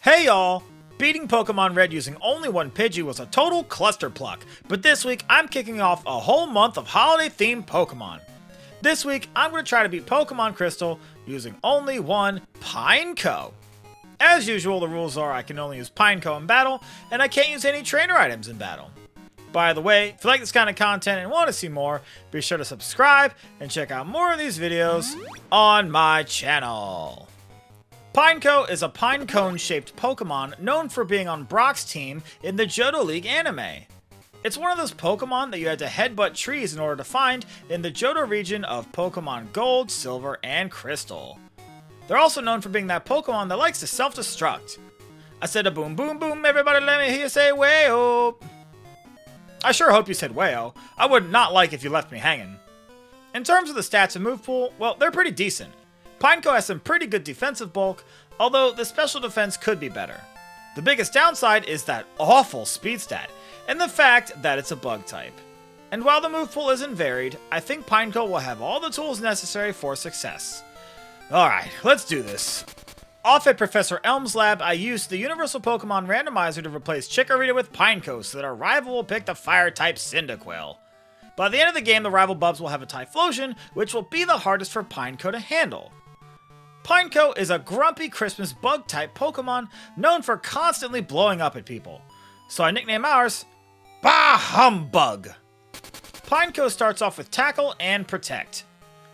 Hey y'all! Beating Pokemon Red using only one Pidgey was a total cluster pluck, but this week I'm kicking off a whole month of holiday-themed Pokemon. This week I'm going to try to beat Pokemon Crystal using only one Pineco. As usual, the rules are I can only use Pineco in battle, and I can't use any trainer items in battle. By the way, if you like this kind of content and want to see more, be sure to subscribe and check out more of these videos on my channel. Pineco is a pine cone shaped Pokemon known for being on Brock's team in the Johto League anime. It's one of those Pokemon that you had to headbutt trees in order to find in the Johto region of Pokemon Gold, Silver, and Crystal. They're also known for being that Pokemon that likes to self-destruct. I said a boom boom boom, everybody let me hear you say way-oh. I sure hope you said way-oh. I would not like if you left me hanging. In terms of the stats and move pool, well, they're pretty decent. Pineco has some pretty good defensive bulk, although the special defense could be better. The biggest downside is that awful speed stat, and the fact that it's a bug type. And while the move pool isn't varied, I think Pineco will have all the tools necessary for success. Alright, let's do this. Off at Professor Elm's lab, I used the Universal Pokemon Randomizer to replace Chikorita with Pineco so that our rival will pick the Fire-type Cyndaquil. By the end of the game, the rival Bubs will have a Typhlosion, which will be the hardest for Pineco to handle. Pineco is a grumpy Christmas bug-type Pokemon known for constantly blowing up at people. So I nickname ours, Bah Humbug! Pineco starts off with Tackle and Protect.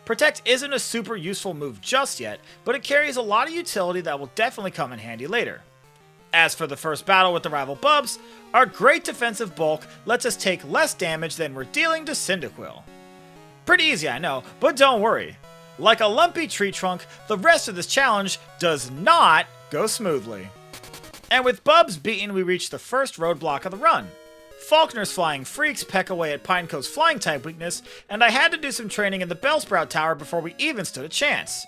Protect isn't a super useful move just yet, but it carries a lot of utility that will definitely come in handy later. As for the first battle with the rival Bubs, our great defensive bulk lets us take less damage than we're dealing to Cyndaquil. Pretty easy, I know, but don't worry. Like a lumpy tree trunk, the rest of this challenge does not go smoothly. And with Bubs beaten, we reach the first roadblock of the run. Falkner's Flying Freaks peck away at Pineco's flying type weakness, and I had to do some training in the Bellsprout Tower before we even stood a chance.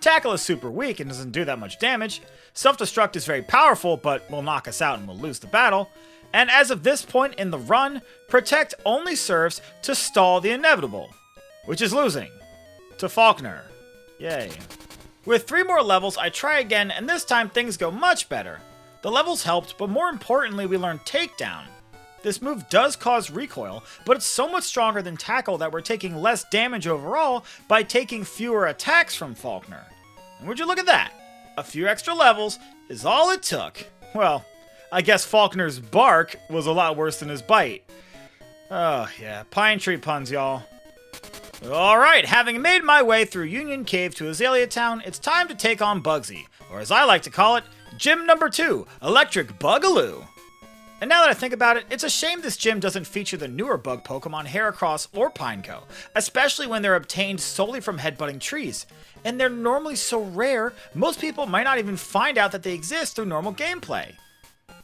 Tackle is super weak and doesn't do that much damage. Self-destruct is very powerful, but will knock us out and we'll lose the battle. And as of this point in the run, Protect only serves to stall the inevitable, which is losing to Falkner. Yay. With 3 more levels, I try again, and this time things go much better. The levels helped, but more importantly, we learned Takedown. This move does cause recoil, but it's so much stronger than Tackle that we're taking less damage overall by taking fewer attacks from Falkner. And would you look at that? A few extra levels is all it took. Well, I guess Falkner's bark was a lot worse than his bite. Oh yeah, pine tree puns, y'all. Alright, having made my way through Union Cave to Azalea Town, it's time to take on Bugsy, or as I like to call it, Gym number 2, Electric Bugaloo. And now that I think about it, it's a shame this gym doesn't feature the newer bug Pokemon Heracross or Pineco, especially when they're obtained solely from headbutting trees. And they're normally so rare, most people might not even find out that they exist through normal gameplay.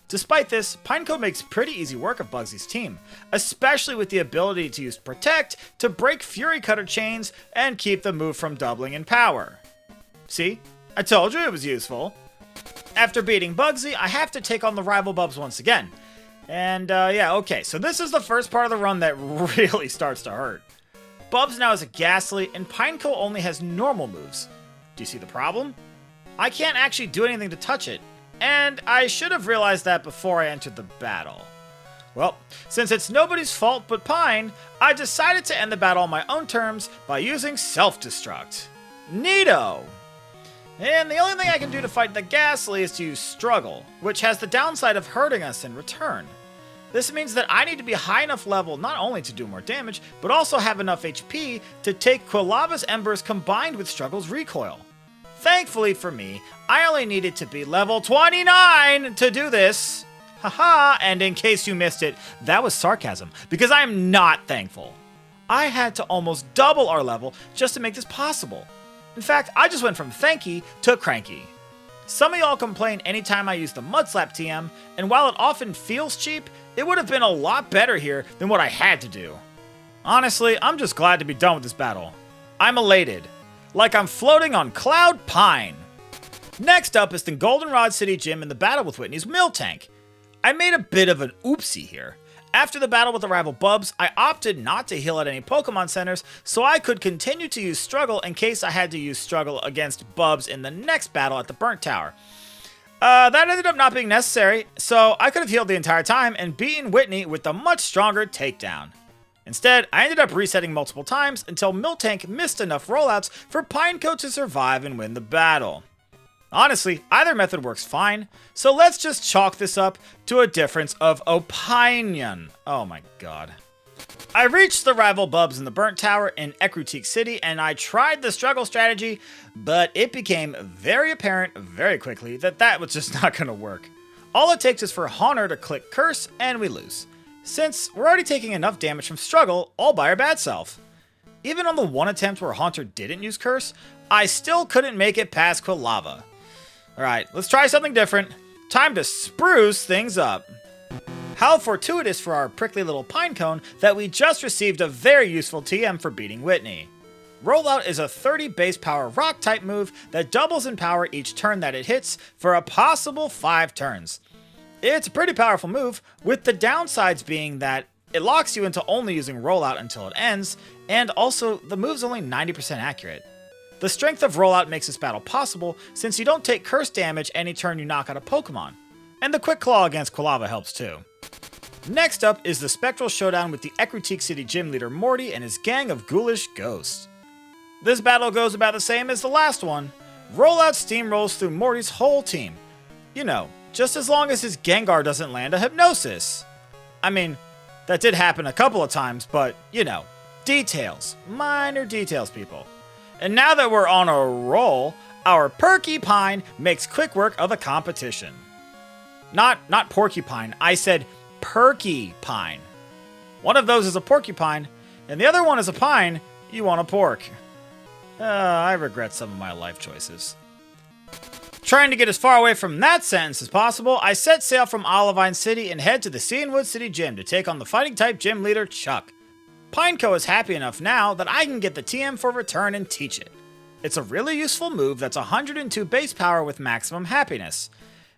Despite this, Pineco makes pretty easy work of Bugsy's team, especially with the ability to use Protect to break Fury Cutter chains and keep the move from doubling in power. See? I told you it was useful. After beating Bugsy, I have to take on the rival Bubs once again. And yeah, okay, so this is the first part of the run that really starts to hurt. Bubs now has a Ghastly, and Pineco only has normal moves. Do you see the problem? I can't actually do anything to touch it, and I should have realized that before I entered the battle. Well, since it's nobody's fault but Pine, I decided to end the battle on my own terms by using Self-Destruct. Neato! And the only thing I can do to fight the Ghastly is to use Struggle, which has the downside of hurting us in return. This means that I need to be high enough level not only to do more damage, but also have enough HP to take Quilava's Embers combined with Struggle's recoil. Thankfully for me, I only needed to be level 29 to do this. Haha, and in case you missed it, that was sarcasm, because I am not thankful. I had to almost double our level just to make this possible. In fact, I just went from thanky to cranky. Some of y'all complain anytime I use the Mudslap TM, and while it often feels cheap, it would have been a lot better here than what I had to do. Honestly, I'm just glad to be done with this battle. I'm elated. Like I'm floating on Cloud Pine. Next up is the Goldenrod City Gym in the battle with Whitney's Miltank. I made a bit of an oopsie here. After the battle with the rival Bubs, I opted not to heal at any Pokemon Centers, so I could continue to use Struggle in case I had to use Struggle against Bubs in the next battle at the Burnt Tower. That ended up not being necessary, so I could have healed the entire time and beaten Whitney with the much stronger takedown. Instead, I ended up resetting multiple times until Miltank missed enough rollouts for Pineco to survive and win the battle. Honestly, either method works fine, so let's just chalk this up to a difference of opinion. Oh my god. I reached the rival Bubs in the Burnt Tower in Ecruteak City, and I tried the struggle strategy, but it became very apparent very quickly that that was just not going to work. All it takes is for Haunter to click Curse, and we lose, since we're already taking enough damage from struggle all by our bad self. Even on the one attempt where Haunter didn't use Curse, I still couldn't make it past Quilava. Alright, let's try something different. Time to spruce things up. How fortuitous for our prickly little Pinecone that we just received a very useful TM for beating Whitney. Rollout is a 30 base power rock type move that doubles in power each turn that it hits for a possible 5 turns. It's a pretty powerful move, with the downsides being that it locks you into only using Rollout until it ends, and also the move's only 90% accurate. The strength of Rollout makes this battle possible since you don't take curse damage any turn you knock out a Pokemon, and the Quick Claw against Quilava helps too. Next up is the Spectral Showdown with the Ecruteak City Gym Leader Morty and his gang of ghoulish ghosts. This battle goes about the same as the last one. Rollout steamrolls through Morty's whole team. You know, just as long as his Gengar doesn't land a Hypnosis. I mean, that did happen a couple of times, but, you know, details. Minor details, people. And now that we're on a roll, our Porcupine makes quick work of the competition. Not Porcupine, I said Porcupine. One of those is a porcupine, and the other one is a pine. You want a pork. I regret some of my life choices. Trying to get as far away from that sentence as possible, I set sail from Olivine City and head to the Cianwood City Gym to take on the fighting-type gym leader, Chuck. Pineco is happy enough now that I can get the TM for return and teach it. It's a really useful move that's 102 base power with maximum happiness.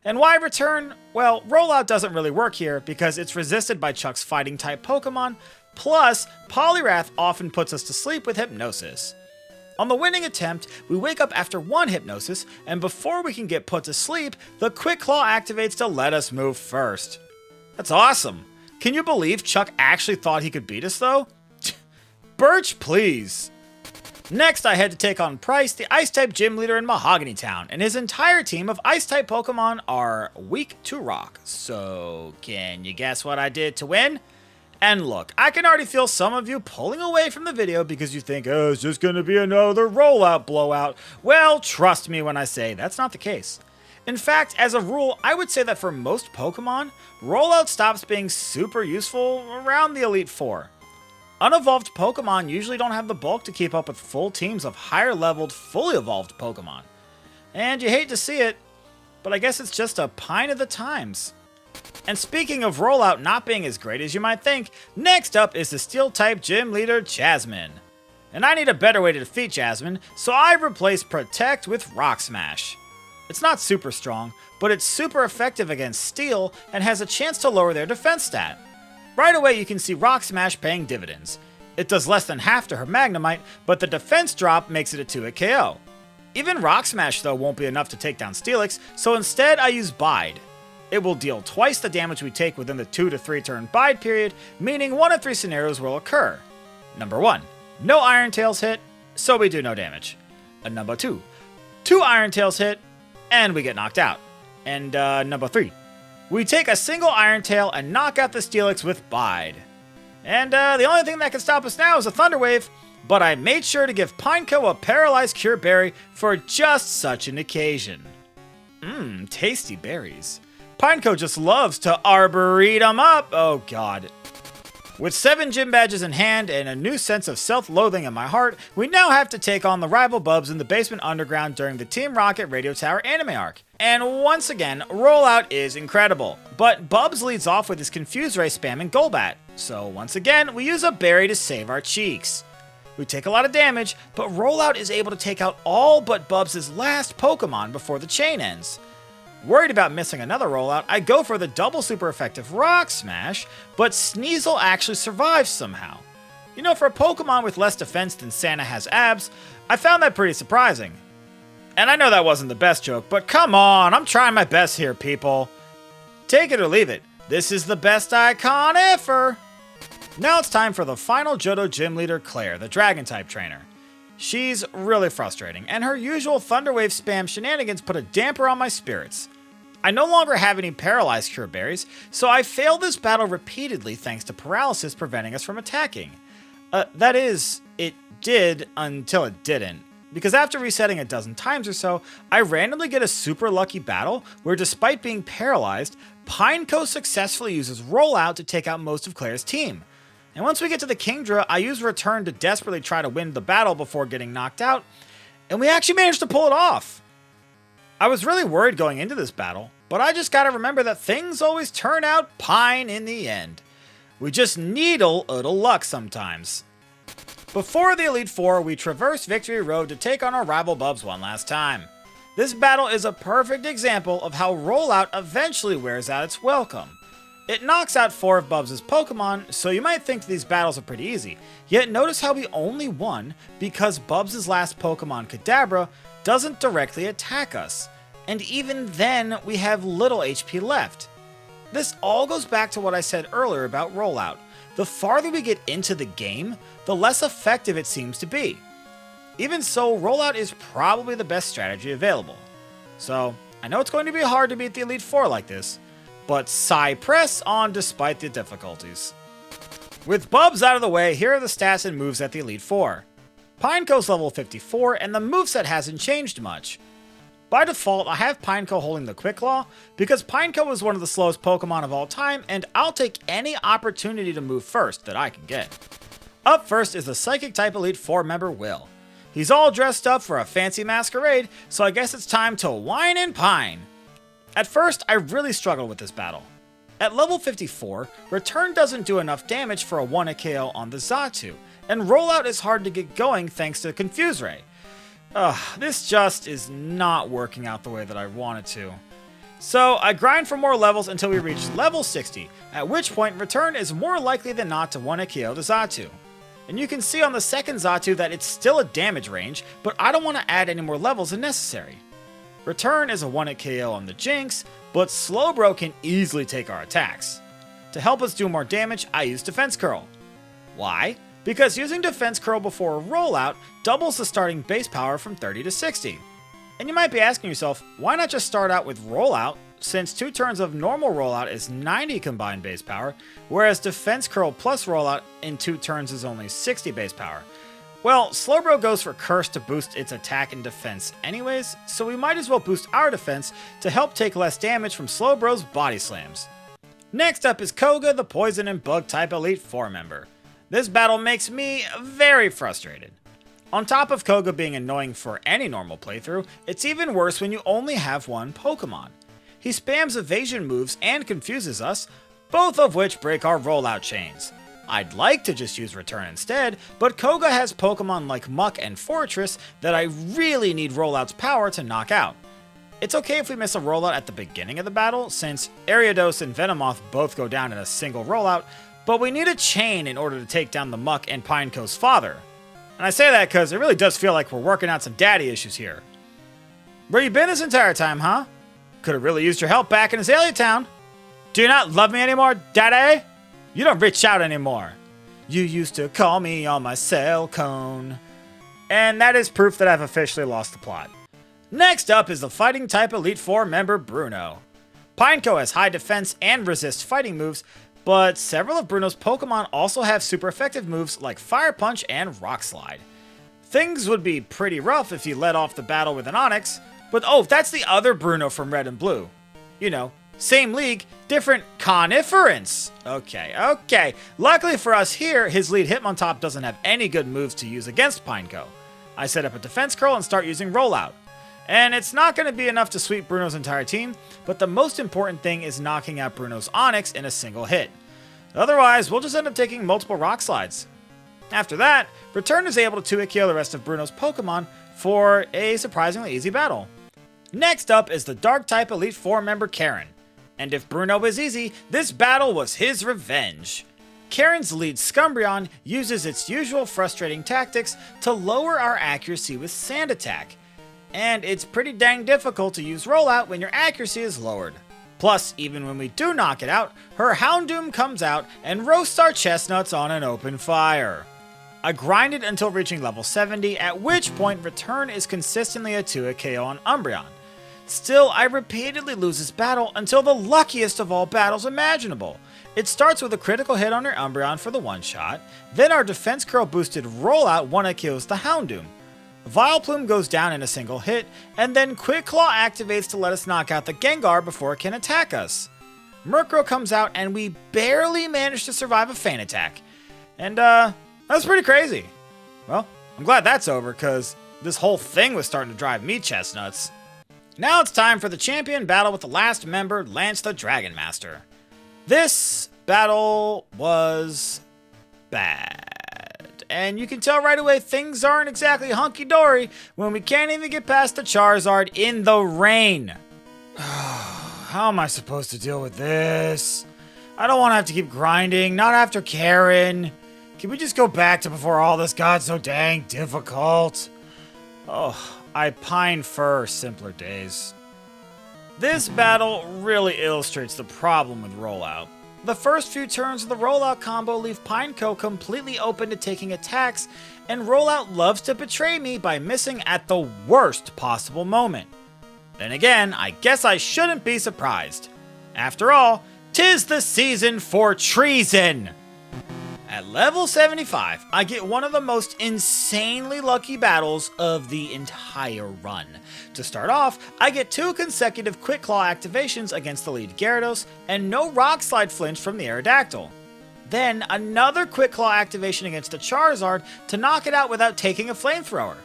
And why return? Well, Rollout doesn't really work here because it's resisted by Chuck's fighting-type Pokemon, plus Poliwrath often puts us to sleep with Hypnosis. On the winning attempt, we wake up after one Hypnosis, and before we can get put to sleep, the Quick Claw activates to let us move first. That's awesome! Can you believe Chuck actually thought he could beat us though? Birch, please! Next, I had to take on Price, the Ice-type gym leader in Mahogany Town, and his entire team of Ice-type Pokemon are weak to Rock. So, can you guess what I did to win? And look, I can already feel some of you pulling away from the video because you think, oh, it's just gonna be another Rollout blowout. Well, trust me when I say that's not the case. In fact, as a rule, I would say that for most Pokemon, Rollout stops being super useful around the Elite Four. Unevolved Pokemon usually don't have the bulk to keep up with full teams of higher leveled, fully evolved Pokemon. And you hate to see it, but I guess it's just a pine of the times. And speaking of Rollout not being as great as you might think, next up is the Steel-type gym leader, Jasmine. And I need a better way to defeat Jasmine, so I replaced Protect with Rock Smash. It's not super strong, but it's super effective against Steel and has a chance to lower their defense stat. Right away you can see Rock Smash paying dividends. It does less than half to her Magnemite, but the defense drop makes it a 2-hit KO. Even Rock Smash though won't be enough to take down Steelix, so instead I use Bide. It will deal twice the damage we take within the 2 to 3 turn Bide period, meaning 1 of 3 scenarios will occur. Number 1, no Iron Tails hit, so we do no damage. And number 2, 2 Iron Tails hit, and we get knocked out. And number 3, we take a single Iron Tail and knock out the Steelix with Bide. And the only thing that can stop us now is a Thunder Wave, but I made sure to give Pineco a Paralyzed Cure Berry for just such an occasion. Tasty berries. Pineco just loves to arboretum up, oh god. With 7 gym badges in hand and a new sense of self-loathing in my heart, we now have to take on the rival Bubs in the basement underground during the Team Rocket Radio Tower anime arc. And once again, Rollout is incredible, but Bubs leads off with his Confuse Ray spamming Golbat. So once again, we use a berry to save our cheeks. We take a lot of damage, but Rollout is able to take out all but Bubs' last Pokemon before the chain ends. Worried about missing another Rollout, I go for the double super effective Rock Smash, but Sneasel actually survives somehow. You know, for a Pokemon with less defense than Santa has abs, I found that pretty surprising. And I know that wasn't the best joke, but come on, I'm trying my best here, people. Take it or leave it, this is the best icon ever! Now it's time for the final Johto gym leader, Claire, the Dragon-type trainer. She's really frustrating, and her usual Thunder Wave spam shenanigans put a damper on my spirits. I no longer have any Paralyzed Cure Berries, so I failed this battle repeatedly thanks to Paralysis preventing us from attacking. That is, it did until it didn't. Because after resetting a dozen times or so, I randomly get a super lucky battle where despite being paralyzed, Pineco successfully uses rollout to take out most of Claire's team. And once we get to the Kingdra, I use Return to desperately try to win the battle before getting knocked out, and we actually managed to pull it off. I was really worried going into this battle, but I just gotta remember that things always turn out pine in the end. We just need a little luck sometimes. Before the Elite Four, we traverse Victory Road to take on our rival Bubs one last time. This battle is a perfect example of how rollout eventually wears out its welcome. It knocks out 4 of Bubs' Pokemon, so you might think these battles are pretty easy, yet notice how we only won because Bubs' last Pokemon, Kadabra, doesn't directly attack us, and even then we have little HP left. This all goes back to what I said earlier about rollout. The farther we get into the game, the less effective it seems to be. Even so, rollout is probably the best strategy available. So, I know it's going to be hard to beat the Elite Four like this, but press on despite the difficulties. With Bubs out of the way, here are the stats and moves at the Elite Four. Pineco's level 54, and the moveset hasn't changed much. By default, I have Pineco holding the Quick Claw, because Pineco is one of the slowest Pokemon of all time, and I'll take any opportunity to move first that I can get. Up first is the Psychic-type Elite Four member Will. He's all dressed up for a fancy masquerade, so I guess it's time to whine and pine. At first, I really struggled with this battle. At level 54, Return doesn't do enough damage for a 1-hit KO on the Xatu, and Rollout is hard to get going thanks to Confuse Ray. This just is not working out the way that I wanted to. So I grind for more levels until we reach level 60, at which point Return is more likely than not to 1-hit KO the Xatu. And you can see on the second Xatu that it's still a damage range, but I don't want to add any more levels than necessary. Return is a 1-hit KO on the Jinx, but Slowbro can easily take our attacks. To help us do more damage, I use Defense Curl. Why? Because using Defense Curl before a rollout doubles the starting base power from 30 to 60. And you might be asking yourself, why not just start out with rollout, since 2 turns of normal rollout is 90 combined base power, whereas Defense Curl plus rollout in 2 turns is only 60 base power. Well, Slowbro goes for Curse to boost its attack and defense anyways, so we might as well boost our defense to help take less damage from Slowbro's body slams. Next up is Koga, the Poison and Bug type Elite Four member. This battle makes me very frustrated. On top of Koga being annoying for any normal playthrough, it's even worse when you only have one Pokemon. He spams evasion moves and confuses us, both of which break our rollout chains. I'd like to just use Return instead, but Koga has Pokemon like Muck and Fortress that I really need Rollout's power to knock out. It's okay if we miss a rollout at the beginning of the battle, since Ariados and Venomoth both go down in a single rollout, but we need a chain in order to take down the Muck and Pineco's father. And I say that because it really does feel like we're working out some daddy issues here. Where you been this entire time, huh? Could have really used your help back in Azalea Town. Do you not love me anymore, daddy? You don't reach out anymore. You used to call me on my cell cone. And that is proof that I've officially lost the plot. Next up is the fighting type Elite Four member Bruno. Pineco has high defense and resist fighting moves, but several of Bruno's Pokemon also have super effective moves like Fire Punch and Rock Slide. Things would be pretty rough if he led off the battle with an Onix, but oh, that's the other Bruno from Red and Blue. You know, same league, different coniference. Okay. Luckily for us here, his lead Hitmontop doesn't have any good moves to use against Pineco. I set up a Defense Curl and start using Rollout. And it's not going to be enough to sweep Bruno's entire team, but the most important thing is knocking out Bruno's Onix in a single hit. Otherwise, we'll just end up taking multiple Rock Slides. After that, Return is able to 2-hit KO the rest of Bruno's Pokemon for a surprisingly easy battle. Next up is the Dark-type Elite Four member Karen. And if Bruno was easy, this battle was his revenge. Karen's lead Scumbrion uses its usual frustrating tactics to lower our accuracy with Sand Attack. And it's pretty dang difficult to use rollout when your accuracy is lowered. Plus, even when we do knock it out, her Houndoom comes out and roasts our chestnuts on an open fire. I grinded until reaching level 70, at which point return is consistently a 2-hit KO on Umbreon. Still, I repeatedly lose this battle until the luckiest of all battles imaginable. It starts with a critical hit on her Umbreon for the one-shot, then our defense curl boosted rollout 1-hit kills the Houndoom. Vileplume goes down in a single hit, and then Quick Claw activates to let us knock out the Gengar before it can attack us. Murkrow comes out and we barely manage to survive a feint attack. And that's pretty crazy. Well, I'm glad that's over, because this whole thing was starting to drive me chestnuts. Now it's time for the champion battle with the last member, Lance the Dragon Master. This battle was bad. And you can tell right away things aren't exactly hunky-dory when we can't even get past the Charizard in the rain. How am I supposed to deal with this? I don't want to have to keep grinding, not after Karen. Can we just go back to before all this got so dang difficult? Oh, I pine for simpler days. This battle really illustrates the problem with rollout. The first few turns of the rollout combo leave Pineco completely open to taking attacks, and rollout loves to betray me by missing at the worst possible moment. Then again, I guess I shouldn't be surprised. After all, 'tis the season for treason! At level 75, I get one of the most insanely lucky battles of the entire run. To start off, I get 2 consecutive Quick Claw activations against the lead Gyarados, and no Rock Slide flinch from the Aerodactyl. Then, another Quick Claw activation against the Charizard to knock it out without taking a Flamethrower.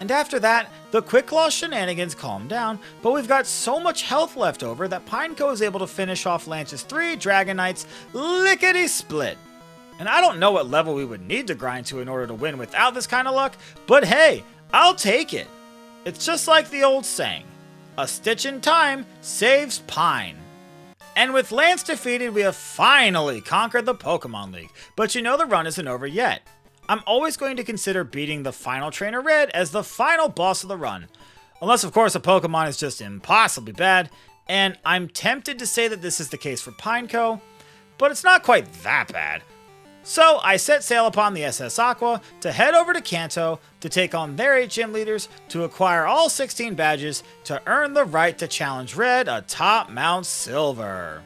And after that, the Quick Claw shenanigans calm down, but we've got so much health left over that Pineco is able to finish off Lance's 3 Dragonites lickety-split. And I don't know what level we would need to grind to in order to win without this kind of luck, but hey, I'll take it. It's just like the old saying, a stitch in time saves Pine. And with Lance defeated, we have finally conquered the Pokemon League, but you know the run isn't over yet. I'm always going to consider beating the final Trainer Red as the final boss of the run. Unless of course a Pokemon is just impossibly bad, and I'm tempted to say that this is the case for Pineco, but it's not quite that bad. So I set sail upon the SS Aqua to head over to Kanto to take on their 8 gym leaders to acquire all 16 badges to earn the right to challenge Red atop Mount Silver.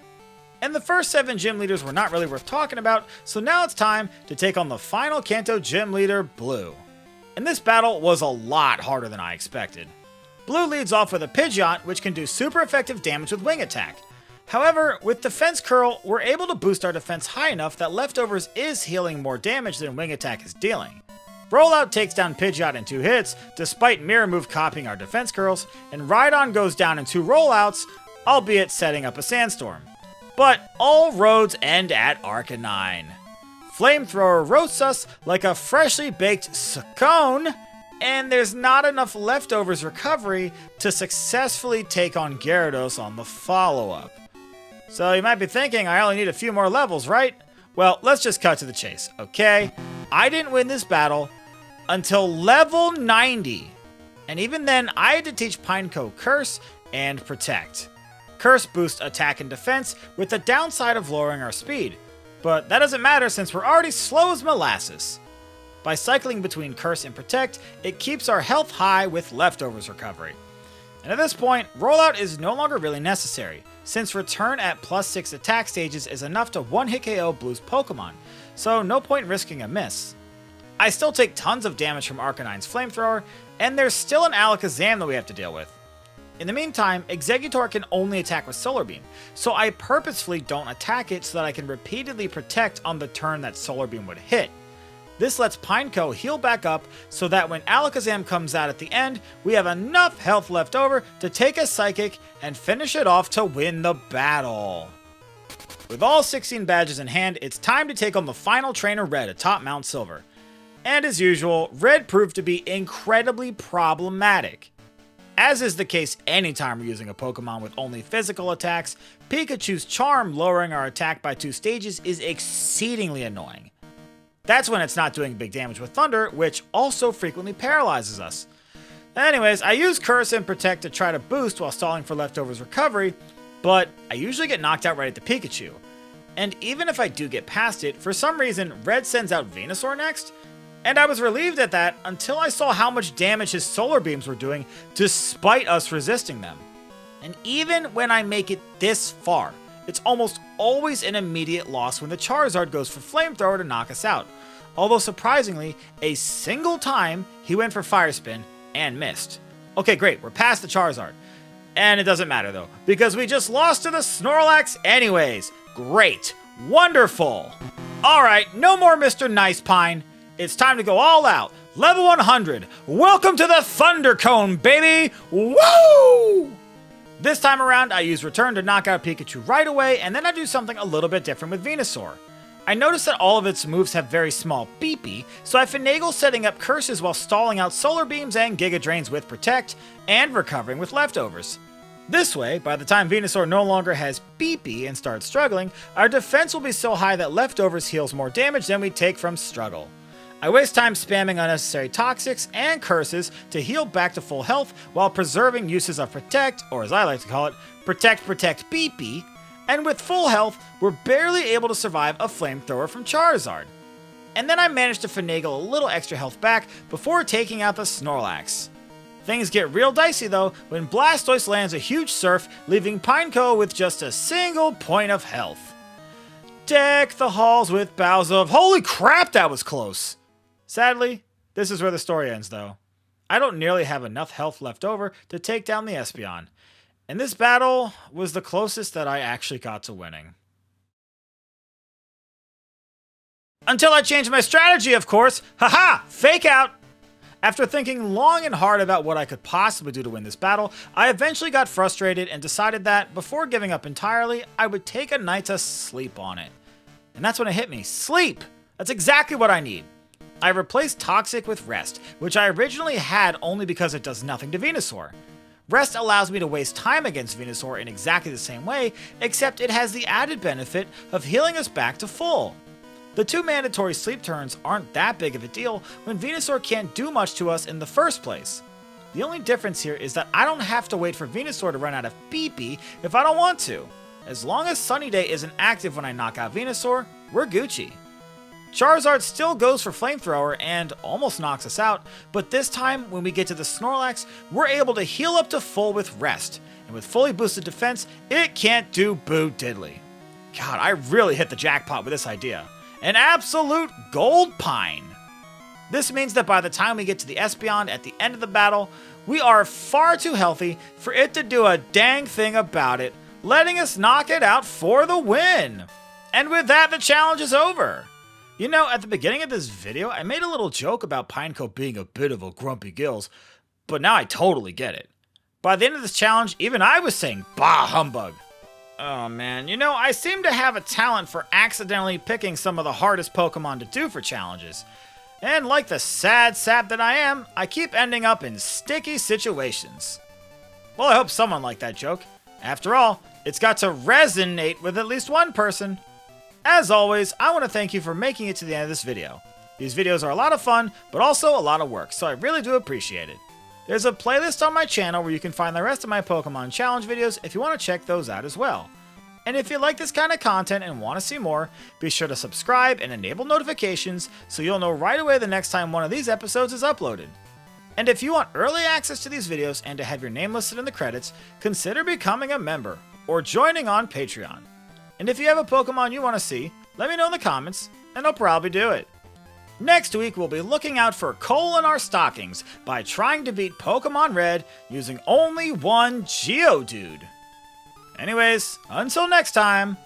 And the first 7 gym leaders were not really worth talking about, so now it's time to take on the final Kanto gym leader, Blue. And this battle was a lot harder than I expected. Blue leads off with a Pidgeot, which can do super effective damage with Wing Attack. However, with Defense Curl, we're able to boost our defense high enough that Leftovers is healing more damage than Wing Attack is dealing. Rollout takes down Pidgeot in 2 hits, despite Mirror Move copying our defense curls, and Rhydon goes down in 2 rollouts, albeit setting up a Sandstorm. But all roads end at Arcanine. Flamethrower roasts us like a freshly baked scone, and there's not enough Leftovers recovery to successfully take on Gyarados on the follow-up. So you might be thinking, I only need a few more levels, right? Well, let's just cut to the chase, okay? I didn't win this battle until level 90. And even then, I had to teach Pineco Curse and Protect. Curse boosts attack and defense with the downside of lowering our speed. But that doesn't matter since we're already slow as molasses. By cycling between Curse and Protect, it keeps our health high with Leftovers recovery. And at this point, Rollout is no longer really necessary, since Return at +6 attack stages is enough to 1-hit KO Blue's Pokemon, so no point risking a miss. I still take tons of damage from Arcanine's Flamethrower, and there's still an Alakazam that we have to deal with. In the meantime, Exeggutor can only attack with Solar Beam, so I purposefully don't attack it so that I can repeatedly protect on the turn that Solar Beam would hit. This lets Pineco heal back up so that when Alakazam comes out at the end, we have enough health left over to take a Psychic and finish it off to win the battle. With all 16 badges in hand, it's time to take on the final trainer Red atop Mount Silver. And as usual, Red proved to be incredibly problematic. As is the case anytime we're using a Pokemon with only physical attacks, Pikachu's Charm lowering our attack by 2 stages is exceedingly annoying. That's when it's not doing big damage with Thunder, which also frequently paralyzes us. Anyways, I use Curse and Protect to try to boost while stalling for Leftover's recovery, but I usually get knocked out right at the Pikachu. And even if I do get past it, for some reason, Red sends out Venusaur next, and I was relieved at that until I saw how much damage his solar beams were doing despite us resisting them. And even when I make it this far, it's almost always an immediate loss when the Charizard goes for Flamethrower to knock us out. Although surprisingly, a single time he went for Fire Spin and missed. Okay, great, we're past the Charizard. And it doesn't matter though, because we just lost to the Snorlax anyways. Great, wonderful. Alright, no more Mr. Nice Pine. It's time to go all out. Level 100, welcome to the Thunder Cone, baby! Woo! This time around, I use Return to knock out Pikachu right away, and then I do something a little bit different with Venusaur. I noticed that all of its moves have very small beepy, so I finagle setting up curses while stalling out Solar Beams and Giga Drains with Protect, and recovering with Leftovers. This way, by the time Venusaur no longer has beepy and starts struggling, our defense will be so high that Leftovers heals more damage than we take from Struggle. I waste time spamming unnecessary Toxics and Curses to heal back to full health while preserving uses of Protect, or as I like to call it, Protect Beepy, and with full health, we're barely able to survive a Flamethrower from Charizard. And then I manage to finagle a little extra health back before taking out the Snorlax. Things get real dicey though when Blastoise lands a huge Surf, leaving Pineco with just a single point of health. Deck the halls with boughs of... Holy crap, that was close! Sadly, this is where the story ends though. I don't nearly have enough health left over to take down the Espeon. And this battle was the closest that I actually got to winning. Until I changed my strategy, of course. Haha! Fake out! After thinking long and hard about what I could possibly do to win this battle, I eventually got frustrated and decided that, before giving up entirely, I would take a night to sleep on it. And that's when it hit me. Sleep! That's exactly what I need. I replaced Toxic with Rest, which I originally had only because it does nothing to Venusaur. Rest allows me to waste time against Venusaur in exactly the same way, except it has the added benefit of healing us back to full. The 2 mandatory sleep turns aren't that big of a deal when Venusaur can't do much to us in the first place. The only difference here is that I don't have to wait for Venusaur to run out of BP if I don't want to. As long as Sunny Day isn't active when I knock out Venusaur, we're Gucci. Charizard still goes for Flamethrower and almost knocks us out, but this time when we get to the Snorlax, we're able to heal up to full with Rest, and with fully boosted defense, it can't do boo diddly. God, I really hit the jackpot with this idea. An absolute gold pine! This means that by the time we get to the Espeon at the end of the battle, we are far too healthy for it to do a dang thing about it, letting us knock it out for the win! And with that, the challenge is over! You know, at the beginning of this video, I made a little joke about Pineco being a bit of a grumpy gills, but now I totally get it. By the end of this challenge, even I was saying, bah humbug. Oh man, you know, I seem to have a talent for accidentally picking some of the hardest Pokemon to do for challenges. And like the sad sap that I am, I keep ending up in sticky situations. Well, I hope someone liked that joke. After all, it's got to resonate with at least one person. As always, I want to thank you for making it to the end of this video. These videos are a lot of fun, but also a lot of work, so I really do appreciate it. There's a playlist on my channel where you can find the rest of my Pokemon challenge videos if you want to check those out as well. And if you like this kind of content and want to see more, be sure to subscribe and enable notifications so you'll know right away the next time one of these episodes is uploaded. And if you want early access to these videos and to have your name listed in the credits, consider becoming a member or joining on Patreon. And if you have a Pokemon you want to see, let me know in the comments, and I'll probably do it. Next week, we'll be looking out for coal in our stockings by trying to beat Pokemon Red using only one Geodude. Anyways, until next time,